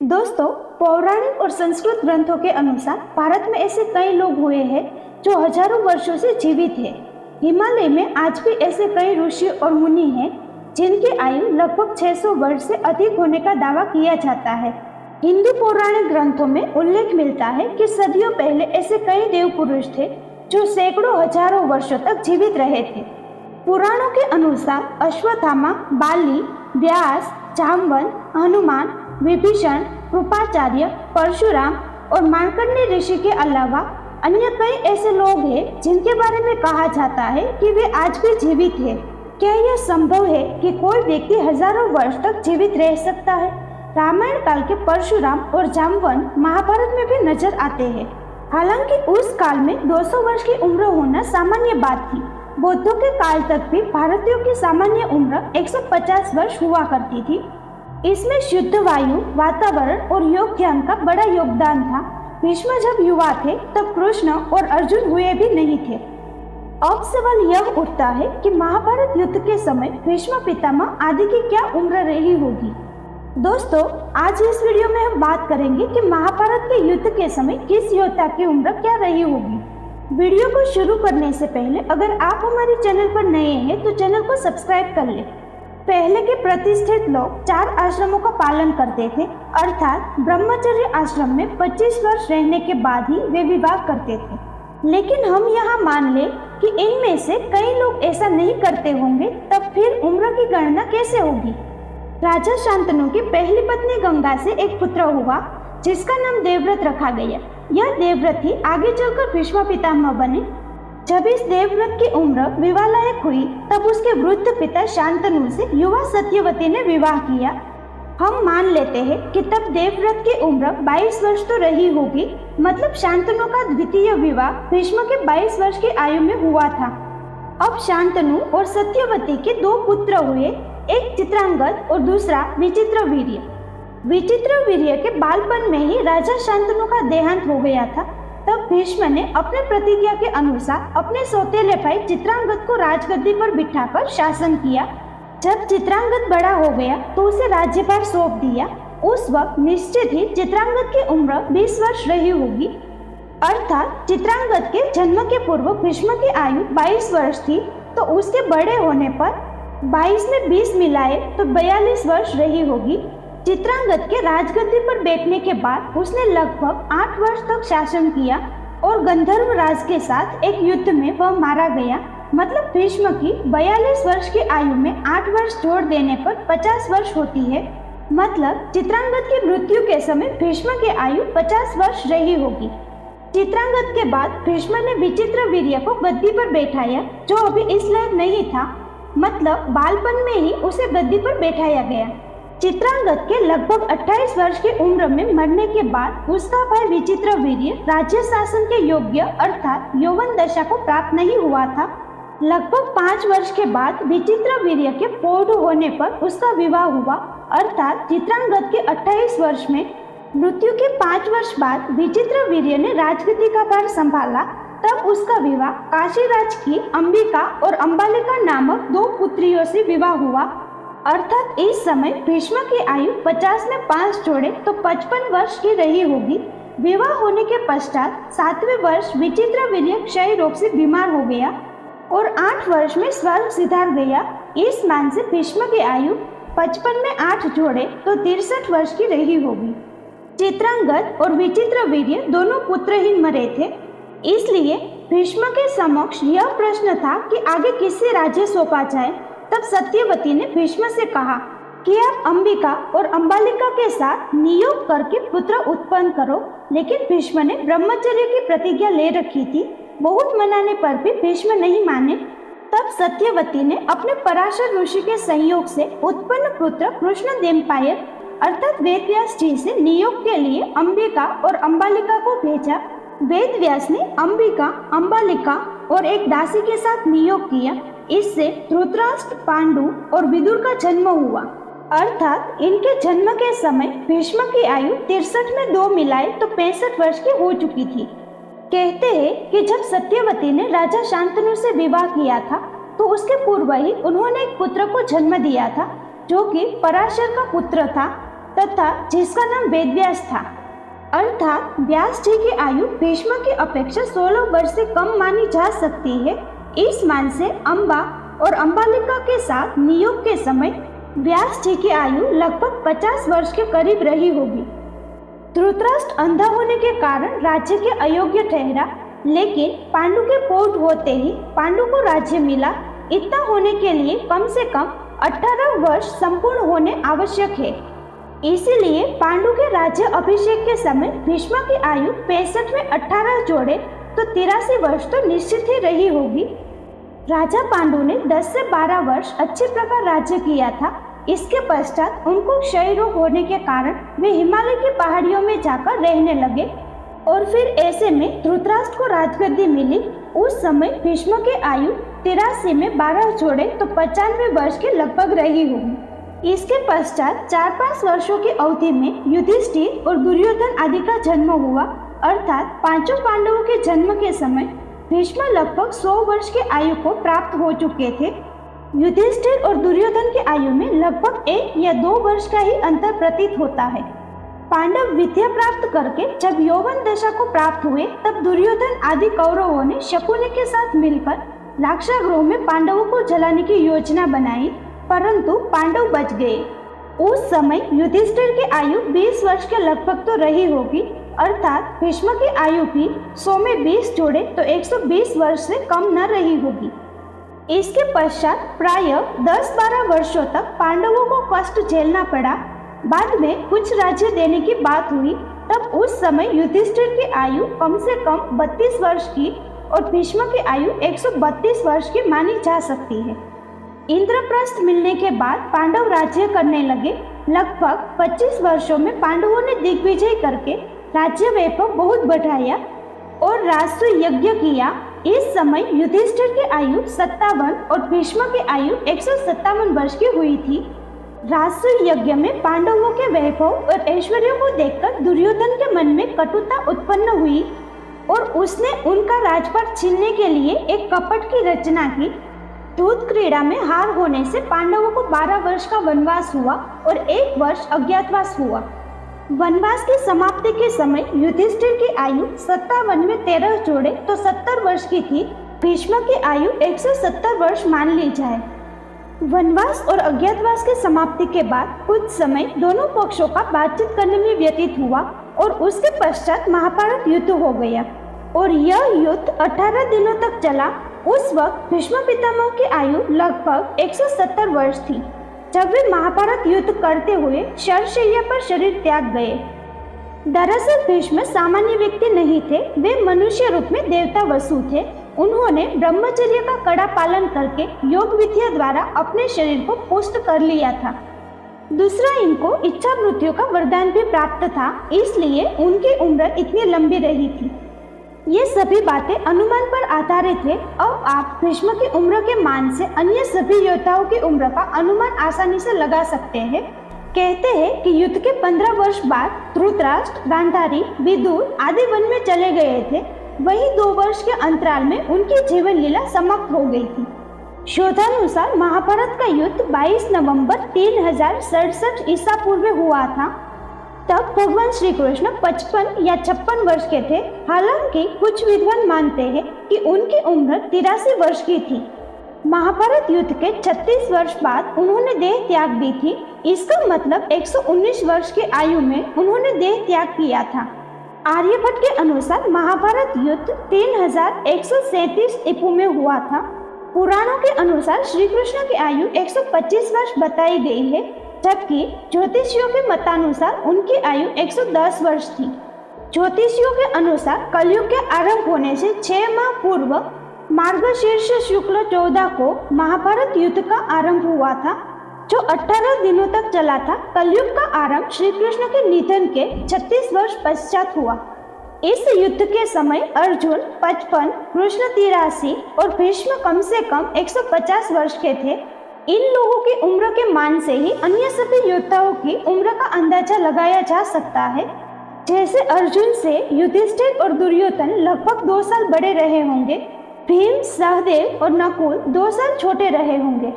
दोस्तों, पौराणिक और संस्कृत ग्रंथों के अनुसार भारत में ऐसे कई लोग हुए हैं जो हजारों वर्षों से जीवित हैं। हिमालय में आज भी ऐसे कई ऋषि और मुनि हैं जिनकी आयु लगभग 600 वर्ष से अधिक होने का दावा किया जाता है। हिंदू पौराणिक ग्रंथों में उल्लेख मिलता है कि सदियों पहले ऐसे कई देव पुरुष थे जो सैकड़ों हजारों वर्षों तक जीवित रहे थे। पुराणों के अनुसार अश्वत्थामा, बाली, व्यास, जामवंत, हनुमान, विभीषण, कृपाचार्य, परशुराम और मार्कंडेय ऋषि के अलावा अन्य कई ऐसे लोग हैं जिनके बारे में कहा जाता है कि वे आज भी जीवित हैं। क्या यह संभव है कि कोई व्यक्ति हजारों वर्ष तक जीवित रह सकता है? रामायण काल के परशुराम और जामवंत महाभारत में भी नजर आते हैं। हालांकि उस काल में 200 वर्ष की उम्र होना सामान्य बात थी। बौद्धों के काल तक भी भारतीयों की सामान्य उम्र 150 वर्ष हुआ करती थी। इसमें शुद्ध वायु, वातावरण और योग ध्यान का बड़ा योगदान था। भीष्म जब युवा थे तब कृष्ण और अर्जुन हुए भी नहीं थे। अब सवाल यह उठता है कि महाभारत युद्ध के समय भीष्म पितामह आदि की क्या उम्र रही होगी। दोस्तों, आज इस वीडियो में हम बात करेंगे कि महाभारत के युद्ध के समय किस योद्धा की उम्र क्या रही होगी। वीडियो को शुरू करने से पहले अगर आप हमारे चैनल पर नए हैं तो चैनल को सब्सक्राइब कर लें। पहले के प्रतिष्ठित लोग 4 आश्रमों का पालन करते थे, अर्थात ब्रह्मचर्य आश्रम में 25 वर्ष रहने के बाद ही वे विवाह करते थे। लेकिन हम यहाँ मान लें कि इनमें से कई लोग ऐसा नहीं करते होंगे, तब फिर उम्र की गणना कैसे होगी। राजा शांतनु की पहली पत्नी गंगा से एक पुत्र हुआ जिसका नाम देवव्रत रखा गया। यह देवव्रत ही आगे चलकर भीष्म पितामह बने। जब इस देवव्रत की उम्र विवाह लायक हुई तब उसके वृद्ध पिता शांतनु से युवा सत्यवती ने विवाह किया। हम मान लेते हैं कि तब देवव्रत की उम्र 22 वर्ष तो रही होगी, मतलब शांतनु का द्वितीय विवाह भीष्म के 22 वर्ष की आयु में हुआ था। अब शांतनु और सत्यवती के 2 पुत्र हुए, एक चित्रांगद और दूसरा विचित्रवीर्य। विचित्रवीर्य के बालपन में ही राजा शांतनु का देहांत हो गया था। तब भीष्म ने अपने प्रतिज्ञा के अनुसार अपने सौतेले भाई चित्रांगद को राजगद्दी पर बिठाकर शासन किया। जब चित्रांगद बड़ा हो गया तो उसे राज्यभार सौंप दिया। उस वक्त निश्चित ही चित्रांगद की उम्र 20 वर्ष रही होगी, अर्थात चित्रांगद के जन्म के पूर्व भीष्म की आयु 22 वर्ष थी, तो उसके बड़े होने पर 22 में 20 मिलाए तो 42 वर्ष रही होगी। चित्रांगद के राजगद्दी पर बैठने के बाद उसने लगभग 8 वर्ष तक शासन किया और गंधर्व राज के साथ एक युद्ध में वह मारा गया। मतलब भीष्म की 42 वर्ष की आयु में 8 वर्ष जोड़ देने पर 50 वर्ष होती है। मतलब चित्रांगद की मृत्यु के समय भीष्म की आयु 50 वर्ष रही होगी। चित्रांगद के बाद भीष्म ने विचित्रवीर्य को गद्दी पर बैठाया, जो अभी इस लायक नहीं था, मतलब बालपन में ही उसे गद्दी पर बैठाया गया। चित्रांगद के लगभग 28 वर्ष की उम्र में मरने के बाद उसका भाई विचित्रवीर्य राज्य शासन के योग्य अर्थात यौवन दशा को प्राप्त नहीं हुआ था। लगभग 5 वर्ष के बाद विचित्रवीर्य के प्रौढ़ होने पर उसका विवाह हुआ, अर्थात चित्रांगद के 28 वर्ष में। मृत्यु के 5 वर्ष बाद विचित्रवीर्य ने राजगद्दी का भार संभाला। तब उसका विवाह काशीराज की अंबिका और अंबालिका नामक 2 पुत्रियों से विवाह हुआ, अर्थात इस समय भीष्म की आयु 50 में 5 जोड़े तो 55 वर्ष की रही होगी। विवाह होने के पश्चात 7वें वर्ष विचित्रवीर्य क्षय रोग से बीमार हो गया और 8 वर्ष में स्वर्ग सिधार गया। इस मान से भीष्म की आयु 55 में 8 जोड़े तो 63 वर्ष की रही होगी। चित्रांगद और विचित्रवीर्य दोनों पुत्रहीन मरे थे, इसलिए भीष्म के समक्ष यह प्रश्न था कि आगे किससे राज्य सौंपा जाए। तब सत्यवती ने भीष्म से कहा कि आप अंबिका और अंबालिका के साथ नियोग करके पुत्र उत्पन्न करो, लेकिन भीष्म ने ब्रह्मचर्य की प्रतिज्ञा ले रखी थी। बहुत मनाने पर भी भीष्म नहीं माने। तब सत्यवती ने अपने पराशर ऋषि के संयोग से उत्पन्न पुत्र कृष्ण देवपायन अर्थात वेदव्यास जी से नियोग के लिए अंबिका और अंबालिका को भेजा। वेदव्यास ने अंबिका, अंबालिका और एक दासी के साथ नियोग किया। इससे धृतराष्ट्र, पांडु और विदुर का जन्म हुआ, अर्थात इनके जन्म के समय भीष्म की आयु 63 में 2 मिलाए तो 65 वर्ष की हो चुकी थी। कहते हैं कि जब सत्यवती ने राजा शांतनु से विवाह किया था तो उसके पूर्व ही उन्होंने एक पुत्र को जन्म दिया था, जो कि पराशर का पुत्र था। तथा जिसका नाम वेदव्यास था। अर्थात व्यास जी की आयु भीष्म की अपेक्षा 16 वर्ष से कम मानी जा सकती है। इस मान से अम्बा और अम्बालिका के साथ नियोग के समय व्यास जी की आयु लगभग 50 वर्ष के करीब रही होगी। धृतराष्ट्र अंधा होने के कारण राज्य के अयोग्य ठहरा, लेकिन पांडु के पौध होते ही पांडु को राज्य मिला। इतना होने के लिए कम से कम 18 वर्ष संपूर्ण होने आवश्यक है। इसीलिए पांडु के राज्य अभिषेक के समय भीष्म की आयु 65 में 18 जोड़े तो 83 वर्ष तो निश्चित ही रही होगी। राजा पांडु ने 10 से 12 वर्ष अच्छे प्रकार राज्य किया था। इसके पश्चात उनको क्षय रोग होने के कारण वे हिमालय की पहाड़ियों में जाकर रहने लगे और फिर ऐसे में धृतराष्ट्र को राजगद्दी मिली। उस समय भीष्म की आयु 83 में 12 जोड़े तो 95 वर्ष के लगभग रही होगी। इसके पश्चात 4-5 वर्षों की अवधि में युधिष्ठिर और दुर्योधन आदि का जन्म हुआ। अर्थात पांचों पांडवों के जन्म के समय भीष्म लगभग 100 वर्ष की आयु को प्राप्त हो चुके थे। युधिष्ठिर और दुर्योधन की आयु में लगभग 1 या 2 वर्ष का ही अंतर प्रतीत होता है। पांडव विद्या प्राप्त करके जब यौवन दशा को प्राप्त हुए तब दुर्योधन आदि कौरवों ने शकुनि के साथ मिलकर लाक्षागृह में पांडवों को जलाने की योजना बनाई, परंतु पांडव बच गए। उस समय युधिष्ठिर की आयु 20 वर्ष के लगभग तो रही होगी। अर्थात भीष्म की आयु भी 100 में 20 जोड़े तो 120 वर्ष से कम न रही होगी। इसके पश्चात प्राय 10-12 वर्षों तक पांडवों को कष्ट झेलना पड़ा। बाद में कुछ राज्य देने की बात हुई, तब उस समय युधिष्ठिर की आयु कम से कम 32 वर्ष की और भीष्म की आयु 132 वर्ष की मानी जा सकती है। इंद्रप्रस्थ मिलने के बाद पांडव राज्य करने लगे। लगभग 25 वर्षों में पांडवों ने दिग्विजय करके राज्य वैभव बहुत बढ़ाया और राजस्व यज्ञ किया। इस समय युधिष्ठिर की आयु 57 और भीष्म की आयु 157 वर्ष की हुई थी। राजस्व यज्ञ में पांडवों के वैभव और ऐश्वर्य को देखकर दुर्योधन के मन में कटुता उत्पन्न हुई और उसने उनका राजपाट छीनने के लिए एक कपट की रचना की। दूत क्रीड़ा में हार होने से पांडवों को 12 वर्ष का वनवास हुआ और 1 वर्ष अज्ञातवास हुआ। वनवास की समाप्ति के समय युधिष्ठिर की आयु 57 में 13 जोड़े तो 70 वर्ष की थी। भीष्म की आयु 170 वर्ष मान ली जाए। वनवास और अज्ञातवास की समाप्ति के बाद कुछ समय दोनों पक्षों का बातचीत करने में व्यतीत हुआ और उसके पश्चात महाभारत युद्ध हो गया और यह युद्ध 18 दिनों तक चला। उस वक्त भीष्म पितामह की आयु लगभग 170 वर्ष थी जब वे महाभारत युद्ध करते हुए शरशैया पर शरीर त्याग गए। दरअसल भीष्म सामान्य व्यक्ति नहीं थे, वे मनुष्य रूप में देवता वसु थे। उन्होंने ब्रह्मचर्य का कड़ा पालन करके योग विद्या द्वारा अपने शरीर को पुष्ट कर लिया था। दूसरा, इनको इच्छा मृत्यु का वरदान भी प्राप्त था, इसलिए उनकी उम्र इतनी लंबी रही थी। ये सभी बातें अनुमान पर आधारित है। अब आप भीष्म की उम्र के मान से अन्य सभी योद्धाओं की उम्र का अनुमान आसानी से लगा सकते हैं। कहते हैं कि युद्ध के 15 वर्ष बाद धृतराष्ट्र, गांधारी, विदुर आदि वन में चले गए थे। वहीं 2 वर्ष के अंतराल में उनकी जीवन लीला समाप्त हो गई थी। शोधानुसार महाभारत का युद्ध 22 नवंबर 3067 ईसा पूर्व हुआ था। तब भगवान श्री कृष्ण 55 या 56 वर्ष के थे। हालांकि कुछ विद्वान मानते हैं कि उनकी उम्र 83 वर्ष की थी। महाभारत युद्ध के 36 वर्ष बाद उन्होंने देह त्याग दी थी। इसका मतलब 119 वर्ष की आयु में उन्होंने देह त्याग किया था। आर्यभट्ट के अनुसार महाभारत युद्ध 3137 ईपू में हुआ था। पुराणों के अनुसार श्री कृष्ण की आयु 125 वर्ष बताई गई है, जबकि ज्योतिषियों के मतानुसार उनकी आयु 110 वर्ष थी। ज्योतिषियों के अनुसार कलयुग के आरंभ होने से 6 माह पूर्व मार्गशीर्ष शुक्ल 14 को महाभारत युद्ध का आरंभ हुआ था, जो 18 दिनों तक चला था। कलयुग का आरंभ श्री कृष्ण के निधन के 36 वर्ष पश्चात हुआ। इस युद्ध के समय अर्जुन 55, कृष्ण 83 और भीष्म कम से कम 150 वर्ष के थे। इन लोगों की उम्र के मान से ही अन्य सभी योद्धाओं की उम्र का अंदाजा लगाया जा सकता है। जैसे अर्जुन से युधिष्ठिर और दुर्योधन लगभग 2 साल बड़े रहे होंगे, भीम, सहदेव और नकुल 2 साल छोटे रहे होंगे।